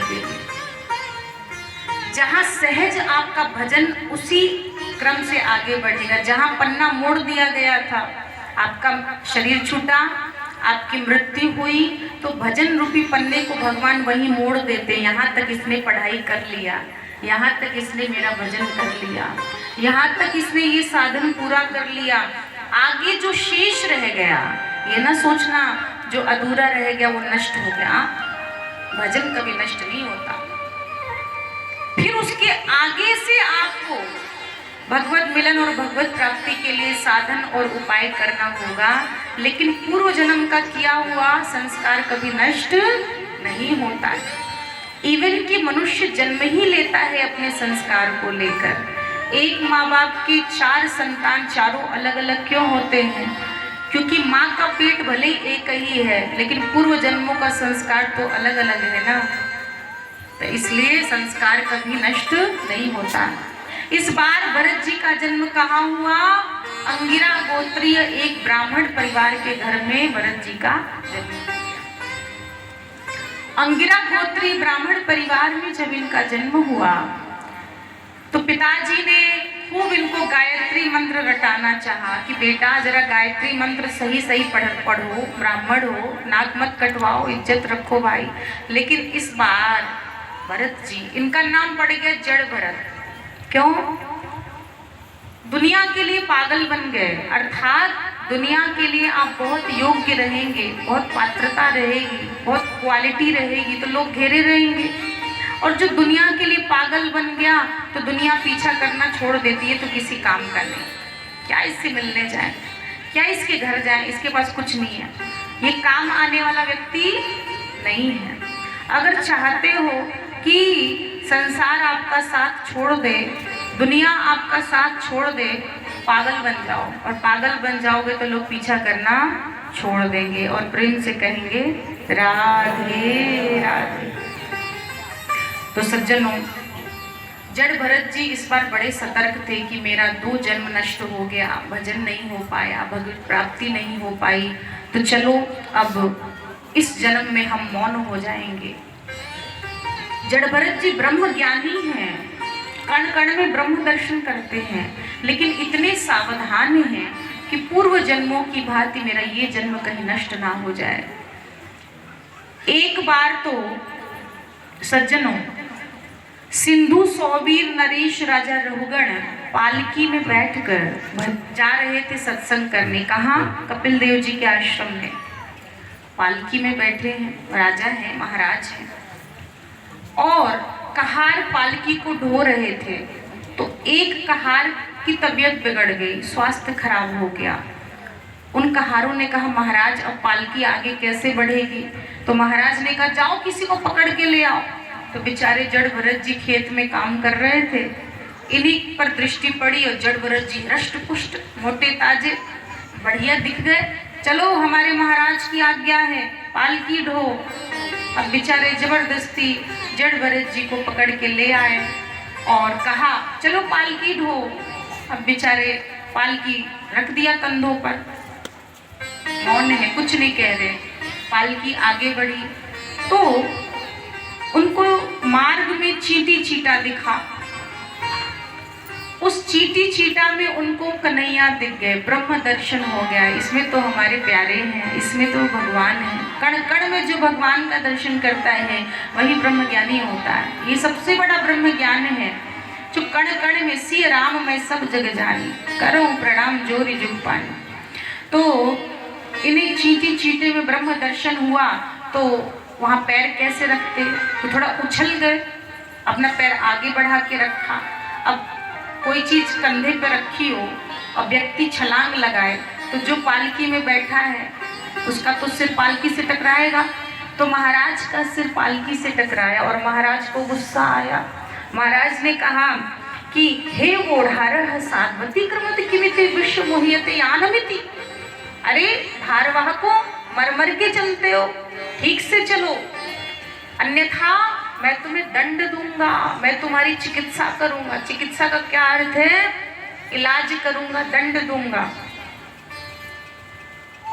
के लिए। जहाँ सहज आपका भजन उसी क्रम से आगे बढ़ेगा। जहाँ पन्ना मोड़ दिया गया था, आपका शरीर छूटा, आपकी मृत्यु हुई, तो भजन रूपी पन्ने को भगवान वहीं मोड़ देते। यहाँ तक इसने पढ़ाई कर लिया, यहाँ तक इसने मेरा भजन कर लिया, यहाँ तक इसने ये साधन पूरा कर लिया, आगे जो शेष रह गया, ये ना सोचना जो अधूरा रह गया वो नष्ट हो गया। भजन कभी नष्ट नहीं होता। फिर उसके आगे से आपको भगवत मिलन और भगवत प्राप्ति के लिए साधन और उपाय करना होगा, लेकिन पूर्व जन्म का किया हुआ संस्कार कभी नष्ट नहीं होता है। इवन कि मनुष्य जन्म ही लेता है अपने संस्कार को लेकर। एक माँ बाप के 4 संतान चारों अलग अलग क्यों होते हैं? क्योंकि माँ का पेट भले ही एक ही है, लेकिन पूर्व जन्मों का संस्कार तो अलग अलग है ना, तो इसलिए संस्कार कभी नष्ट नहीं होता। इस बार भरत जी का जन्म कहाँ हुआ? अंगिरा गोत्रीय एक ब्राह्मण परिवार के घर में भरत जी का जन्म। अंगिरा गोत्रीय ब्राह्मण परिवार में जब इनका जन्म हुआ तो पिताजी ने खूब इनको गायत्री मंत्र रटाना चाहा कि बेटा जरा गायत्री मंत्र सही सही पढ़ो, ब्राह्मण हो, नाक मत कटवाओ, इज्जत रखो भाई। लेकिन इस बार भरत जी, इनका नाम पड़ गया जड़ भरत। क्यों? दुनिया के लिए पागल बन गए, अर्थात दुनिया के लिए आप बहुत योग्य रहेंगे, बहुत पात्रता रहेगी, बहुत क्वालिटी रहेगी तो लोग घेरे रहेंगे। और जो दुनिया के लिए पागल बन गया तो दुनिया पीछा करना छोड़ देती है, तो किसी काम का नहीं। क्या इससे मिलने जाए, क्या इसके घर जाए, इसके पास कुछ नहीं है, ये काम आने वाला व्यक्ति नहीं है। अगर चाहते हो कि संसार आपका साथ छोड़ दे, दुनिया आपका साथ छोड़ दे, पागल बन जाओ। और पागल बन जाओगे तो लोग पीछा करना छोड़ देंगे और प्रेम से कहेंगे राधे राधे। तो सज्जनों, जड़ भरत जी इस बार बड़े सतर्क थे कि मेरा 2 जन्म नष्ट हो गया, भजन नहीं हो पाया, भगवत प्राप्ति नहीं हो पाई, तो चलो अब इस जन्म में हम मौन हो जाएंगे। जड़ भरत जी ब्रह्म ज्ञानी हैं, कण कण में ब्रह्म दर्शन करते हैं, लेकिन इतने सावधान हैं कि पूर्व जन्मों की भांति मेरा ये जन्म कहीं नष्ट ना हो जाए। एक बार तो सज्जनों, सिंधु सौबीर नरेश राजा रहुगण पालकी में बैठकर जा रहे थे सत्संग करने। कहाँ? कपिल देव जी के आश्रम में पालकी में बैठे हैं, राजा हैं, महाराज हैं, और कहार पालकी को ढो रहे थे। तो एक कहार की तबीयत बिगड़ गई, स्वास्थ्य खराब हो गया। उन कहारों ने कहा महाराज अब पालकी आगे कैसे बढ़ेगी? तो महाराज ने कहा जाओ किसी को पकड़ के ले आओ। तो बेचारे जड़ भरत जी खेत में काम कर रहे थे, इन्हीं पर दृष्टि पड़ी और जड़ भरत जी हृष्ट पुष्ट, मोटे ताजे, बढ़िया दिख गए। चलो हमारे महाराज की आज्ञा है, पालकी ढो। अब बेचारे जबरदस्ती जड़ भरत जी को पकड़ के ले आए और कहा चलो पालकी ढो। अब बेचारे पालकी रख दिया कंधों पर, मौन है, कुछ नहीं कह रहे। पालकी आगे बढ़ी तो उनको मार्ग में चींटी चीटा दिखा। उस चींटी चीटा में उनको कन्हैया दिख गए, ब्रह्म दर्शन हो गया। इसमें तो हमारे प्यारे हैं, इसमें तो भगवान है। कण कण में जो भगवान का दर्शन करता है वही ब्रह्म ज्ञानी होता है। ये सबसे बड़ा ब्रह्म ज्ञान है, जो कण कण में सिय राम मैं सब जग जानी, करो प्रणाम जोरी जुग पानी। तो इन्हें चींटी चीटे में ब्रह्म दर्शन हुआ तो वहाँ पैर कैसे रखते, तो थोड़ा उछल गए, अपना पैर आगे बढ़ा के रखा। अब कोई चीज कंधे पे रखी हो और व्यक्ति छलांग लगाए तो जो पालकी में बैठा है उसका तो सिर पालकी से टकराएगा। तो महाराज का सिर पालकी से टकराया और महाराज को गुस्सा आया। महाराज ने कहा कि हे ओढ़ारह साध्वती क्रमति किमिति विश्व मोहियते यानमिति। अरे भारवाहकों, मर मर के चलते हो, ठीक से चलो, अन्यथा मैं तुम्हें दंड दूंगा, मैं तुम्हारी चिकित्सा करूंगा। चिकित्सा का क्या अर्थ है? इलाज करूंगा, दंड दूंगा।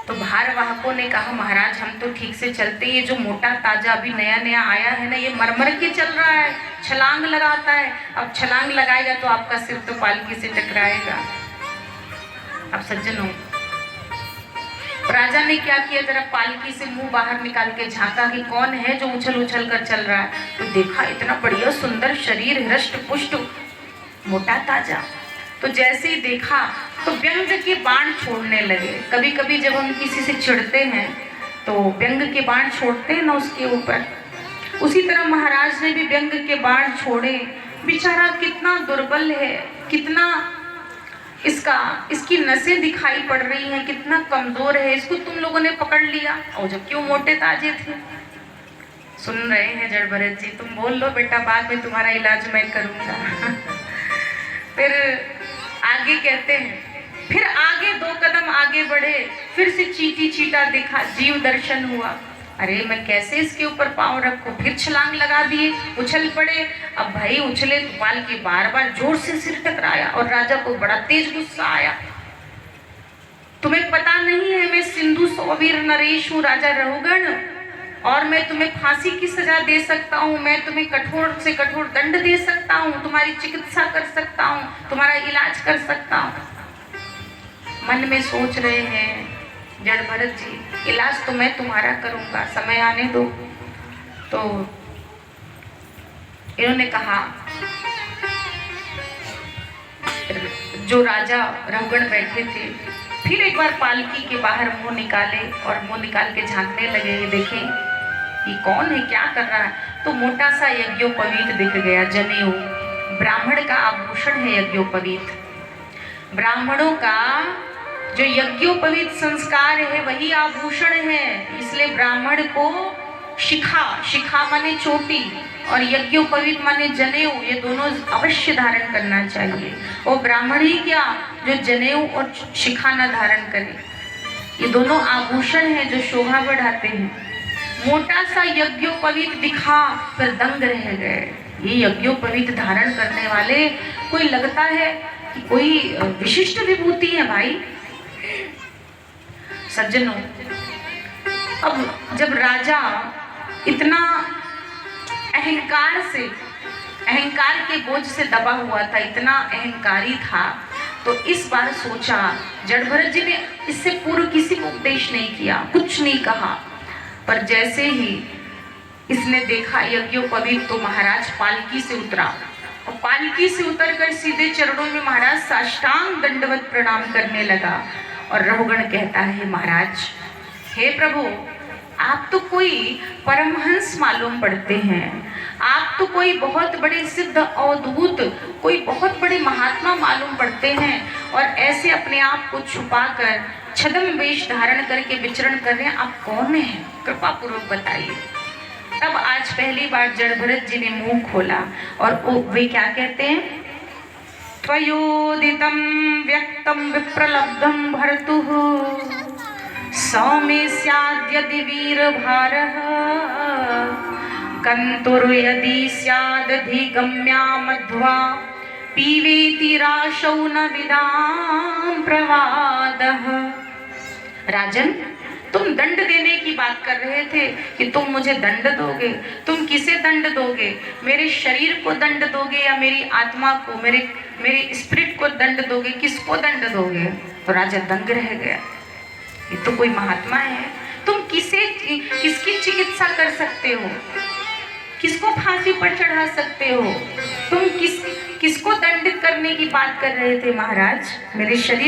तो भारवाहकों ने कहा महाराज हम तो ठीक से चलते, ये जो मोटा ताजा अभी नया नया आया है ना, ये मरमर के चल रहा है, छलांग लगाता है, अब छलांग लगाएगा तो आपका सिर तो पालकी से टकराएगा। अब सज्जनों, राजा ने क्या किया, जरा पालकी से मुंह बाहर निकाल के झांका कि कौन है जो उछल उछल कर चल रहा है। तो देखा इतना बढ़िया सुंदर शरीर, हृष्ट पुष्ट, मोटा ताजा। तो जैसे ही देखा तो व्यंग के बाण छोड़ने लगे। कभी कभी जब हम किसी से चिढ़ते हैं तो व्यंग के बाण छोड़ते हैं ना उसके ऊपर, उसी तरह महाराज ने भी व्यंग के बाण छोड़े। बेचारा कितना दुर्बल है, कितना इसकी नसें दिखाई पड़ रही हैं, कितना कमजोर है, इसको तुम लोगों ने पकड़ लिया और जब क्यों मोटे ताजे थे। सुन रहे हैं जड़ भरत जी, तुम बोल लो बेटा, बाद में तुम्हारा इलाज मैं करूंगा। फिर आगे कहते हैं, फिर आगे 2 कदम आगे बढ़े, फिर से चीटी चीटा दिखा, जीव दर्शन हुआ। अरे मैं कैसे इसके ऊपर पांव रखूं, फिर छलांग लगा दिए, उछल पड़े। अब भाई उछले तो बाल की बार बार जोर से सिर टकराया और राजा को बड़ा तेज गुस्सा आया। तुम्हें पता नहीं है मैं सिंधु सौवीर नरेश हूँ, राजा रहुगण, और मैं तुम्हें फांसी की सजा दे सकता हूँ, मैं तुम्हें कठोर से कठोर दंड दे सकता हूँ, तुम्हारी चिकित्सा कर सकता हूँ, तुम्हारा इलाज कर सकता हूँ। मन में सोच रहे हैं जड़ भरत जी, इलाज तो मैं तुम्हारा करूंगा, समय आने दो। तो इन्होंने कहा, जो राजा रहुगण बैठे थे, फिर एक बार पालकी के बाहर मुंह निकाले और मुंह निकाल के झांकने लगे, ये देखें ये कौन है, क्या कर रहा है। तो मोटा सा यज्ञोपवीत दिख गया, जनेऊ, ब्राह्मण का आभूषण है यज्ञोपवीत। ब्राह्मणों का जो यज्ञोपवीत संस्कार है वही आभूषण है, इसलिए ब्राह्मण को शिखा माने चोटी और यज्ञोपवीत माने जनेऊ, ये दोनों अवश्य धारण करना चाहिए। और ब्राह्मण ही क्या, जो जनेऊ और शिखा न धारण करे, ये दोनों आभूषण हैं जो शोभा बढ़ाते हैं। मोटा सा यज्ञोपवीत दिखा, फिर दंग रह गए। ये यज्ञोपवीत धारण करने वाले कोई लगता है कि कोई विशिष्ट विभूति है भाई। सज्जनों, अब जब राजा इतना अहंकार के बोझ से दबा हुआ था, इतना अहंकारी था, तो इस बार सोचा, जड़ भरत जी ने इससे पूर्व किसी को उपदेश नहीं किया, कुछ नहीं कहा, पर जैसे ही इसने देखा यज्ञोपवीत तो महाराज पालकी से उतरा और पालकी से उतरकर सीधे चरणों में महाराज साष्टांग दंडवत प्रणाम करने लगा। और रहुगण कहता है, महाराज, हे प्रभु, आप तो कोई परमहंस मालूम पड़ते हैं, आप तो कोई बहुत बड़े सिद्ध अवधूत, कोई बहुत बड़े महात्मा मालूम पड़ते हैं, और ऐसे अपने आप को छुपाकर छद्म वेश धारण करके विचरण कर रहे हैं, आप कौन हैं, कृपा पूर्वक बताइए। तब आज पहली बार जड़ भरत जी ने मुंह खोला और वे क्या कहते हैं, त्वयोदितं व्यक्तं विप्रलब्धं भर्तुः सौमे स्याद्यदि वीरभारः कन्तुर्यदि स्यादधिगम्या मध्वा पीवेति राशौ न विदां प्रवादः। राजन, तुम दंड देने की बात कर रहे थे कि तुम मुझे दंड दोगे, तुम किसे दंड दोगे, मेरे शरीर को दंड दोगे या मेरी आत्मा को, मेरे स्पिरिट को दंड दोगे, किसको दंड दोगे। तो राजा दंग रह गया, ये तो कोई महात्मा है, तुम किसकी चिकित्सा कर सकते हो, किसको फांसी पर चढ़ा सकते हो, तुम किसको दंडित करने की बात कर रहे थे महाराज, मेरे शरीर